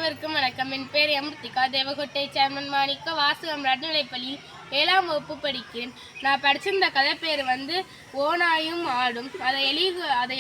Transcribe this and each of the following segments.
அனைவருக்கும் வணக்கம். என் பேர் அமிர்திகா. தேவகோட்டை சேர்மன் மாணிக்க வாசகம் நடுநிலைப்பள்ளியில் 7ஆம் வகுப்பு படிக்கிறேன். நான் படிச்சிருந்த கதை பேர் ஓநாயும் ஆடும். அதை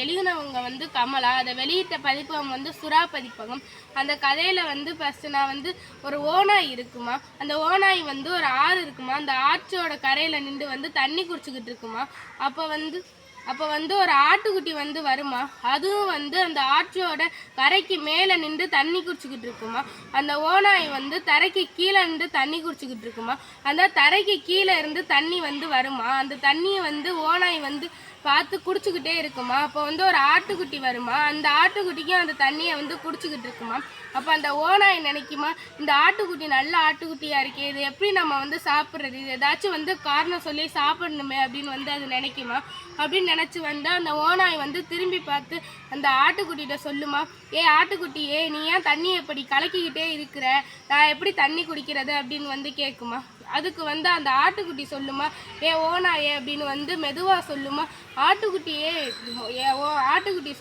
எழுதினவங்க கமலா. அதை வெளியிட்ட பதிப்பகம் சுறா பதிப்பகம். அந்த கதையில் ஃபஸ்ட்டு நான் ஒரு ஓநாய் இருக்குமா. அந்த ஓநாய் ஒரு ஆறு இருக்குமா. அந்த ஆற்றோட கரையில் நின்று தண்ணி குடிச்சிக்கிட்டு இருக்குமா. அப்போ ஒரு ஆட்டுக்குட்டி வருமா. அதுவும் அந்த ஆற்றோட கரைக்கு மேலே நின்று தண்ணி குடிச்சிக்கிட்டு இருக்குமா. அந்த ஓநாய் தரைக்கு கீழே நின்று தண்ணி குடிச்சிக்கிட்டு இருக்குமா. அந்த தரைக்கு கீழே இருந்து தண்ணி வருமா. அந்த தண்ணியை ஓநாய் பார்த்து குடிச்சுக்கிட்டே இருக்குமா. அப்போ ஒரு ஆட்டுக்குட்டி வருமா. அந்த ஆட்டுக்குட்டிக்கும் அந்த தண்ணியை குடிச்சிக்கிட்டு இருக்குமா. அப்போ அந்த ஓநாய் நினைக்குமா, இந்த ஆட்டுக்குட்டி நல்ல ஆட்டுக்குட்டியாக இருக்கே, இது எப்படி நம்ம சாப்பிட்றது, இது ஏதாச்சும் காரணம் சொல்லி சாப்பிடணுமே அப்படின்னு அது நினைக்குமா. அப்படின்னு நினச்சி அந்த ஓநாய் திரும்பி பார்த்து அந்த ஆட்டுக்குட்டிகிட்ட சொல்லுமா, ஆட்டுக்குட்டியே நீ ஏன் தண்ணியை எப்படி கலக்கிக்கிட்டே இருக்கிற, நான் எப்படி தண்ணி குடிக்கிறது அப்படின்னு கேட்குமா. அதுக்கு அந்த ஆட்டுக்குட்டி சொல்லுமா, ஓநாயே அப்படின்னு மெதுவாக சொல்லுமா. ஆட்டுக்குட்டி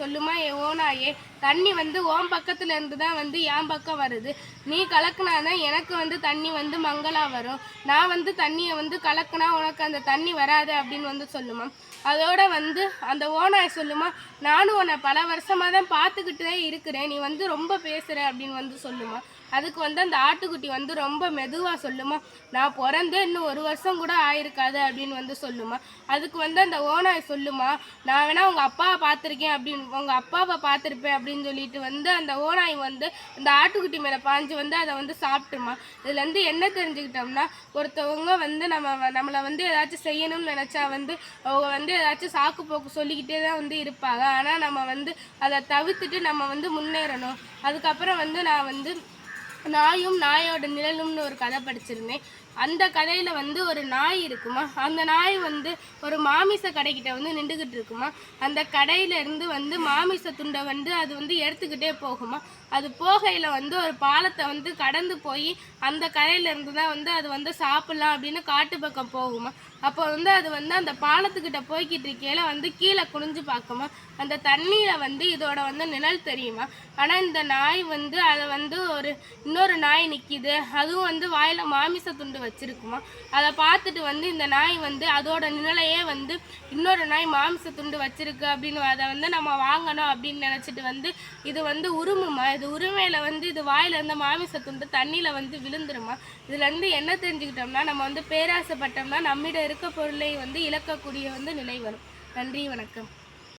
சொல்லுமா, ஓநாயே தண்ணி ஓம் பக்கத்துல இருந்து தான் என் பக்கம் வருது. நீ கலக்குனானா எனக்கு தண்ணி மங்களா வரும். நான் தண்ணியை கலக்குனா உனக்கு அந்த தண்ணி வராது அப்படின்னு சொல்லுமா. அதோட அந்த ஓநாய் சொல்லுமா, நானும் உன்னை பல வருஷமாக தான் பார்த்துக்கிட்டே இருக்கிறேன், நீ ரொம்ப பேசுகிற அப்படின்னு சொல்லுமா. அதுக்கு அந்த ஆட்டுக்குட்டி ரொம்ப மெதுவாக சொல்லுமா, நான் பிறந்தே இன்னும் 1 வருஷம் கூட ஆயிருக்காது அப்படின்னு சொல்லுமா. அதுக்கு அந்த ஓநாய் சொல்லுமா, நான் வேணா உங்கள் அப்பாவை பார்த்துருக்கேன் அப்படின்னு உங்கள் அப்பாவை பார்த்துருப்பேன் அப்படின்னு சொல்லிட்டு அந்த ஓநாய் அந்த ஆட்டுக்குட்டி மேலே பாஞ்சு அதை சாப்பிட்டுருமா. இதுலேருந்து என்ன தெரிஞ்சுக்கிட்டோம்னா, ஒருத்தவங்க நம்மளை ஏதாச்சும் செய்யணும்னு நினச்சா அவங்க ஏதாச்சும் சாக்கு போக்கு சொல்லிக்கிட்டே தான் இருப்பாங்க. ஆனால் நம்ம அதை தவிர்த்துட்டு நம்ம முன்னேறணும். அதுக்கப்புறம் நான் நாயும் நாயோட நிழலும்னு ஒரு கதை படிச்சிருந்தேன். அந்த கதையில் ஒரு நாய் இருக்குமா. அந்த நாய் ஒரு மாமிச கடைக்கிட்ட நின்றுக்கிட்டு இருக்குமா. அந்த கடையிலேருந்து மாமிச துண்டை அது எடுத்துக்கிட்டே போகுமா. அது போகையில் ஒரு பாலத்தை கடந்து போய் அந்த கரையிலேருந்து தான் அது சாப்பிட்லாம் அப்படின்னு காட்டு பக்கம் போகுமா. அப்போ அது அந்த பாலத்துக்கிட்ட போய்கிட்டு இருக்கையில் கீழே குனிஞ்சு பார்க்குமா. அந்த தண்ணியில் இதோட நிழல் தெரியுமா. ஆனால் இந்த நாய் அதை இன்னொரு நாய் நிற்கிது, அதுவும் வாயில் மாமிச துண்டு வச்சிருக்குமா. அதை பார்த்துட்டு இந்த நாய் அதோட நிழலையே இன்னொரு நாய் மாமிச துண்டு வச்சிருக்கு அப்படின்னு அதை நம்ம வாங்கணும் அப்படின்னு நினச்சிட்டு இது உருமுமா. இது உரிமையில் இது வாயில் இருந்த மாமிச துண்டு தண்ணியில் விழுந்துருமா. இதுலேருந்து என்ன தெரிஞ்சுக்கிட்டோம்னா, நம்ம பேராசைப்பட்டோம்னா நம்மிடம் இருக்க பொருளை இழக்கக்கூடிய நிலை வரும். நன்றி, வணக்கம்.